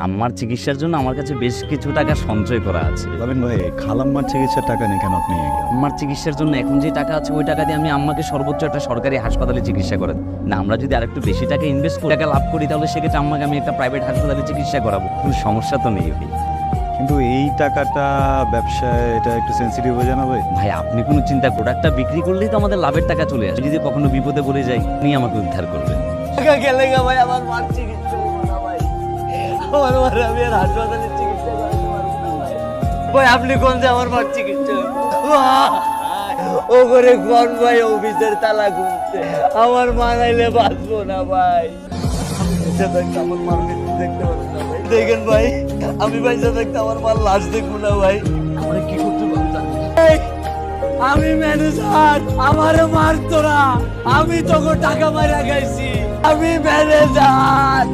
আম্মার চিকিৎসার জন্য আমার কাছে বেশ কিছু টাকা সঞ্চয় করা আছে। রবিন ভাই, খালাম্মার চিকিৎসার টাকা নেই কেন আপনি? আম্মার চিকিৎসার জন্য এখন যে টাকা আছে ওই টাকা দিয়ে আমি আম্মাকে সর্বোচ্চ একটা সরকারি হাসপাতালে চিকিৎসা করাই না। আমরা যদি আরেকটু বেশি টাকা ইনভেস্ট করে টাকা লাভ করি তাহলে সেক্ষেত্রে আম্মাকে আমি একটা প্রাইভেট হাসপাতালে চিকিৎসা করাবো, কোনো সমস্যা তো নেই ভাই। কিন্তু এই টাকাটা ব্যবসায় এটা একটু সেন্সিটিভ হয়ে যায় না ভাই? ভাই আপনি কোনো চিন্তা, প্রোডাক্টটা বিক্রি করলেই তো আমাদের লাভের টাকা চলে আসে। যদি কখনো বিপদে পড়ে যাই উনি আমাকে উদ্ধার করবেন। টাকা গেলে ভাই আমার মার চিকিৎসা হবো না ভাই। আমার মার আমি আর হাসপাতালে চিকিৎসা করাতে পারবো না ভাই। ভাই আপনি কোন যে আমার মার চিকিৎসা হবো? ও করে কোন ভাই অফিসের তালা ঘুরতে আমার মা নাইলে বাঁচবো না ভাই। আমার মার মৃত্যু দেখতে পারবো না ভাই। দেখেন ভাই আমি পয়সা থাকতে আমার মার লাশ দেখবো না ভাই। আমরা কি করতে পারতাম? আমি ম্যানেজার, আমারে মারতো না, আমি তোকে টাকা মারা খাইছি। আমি ম্যানেজার।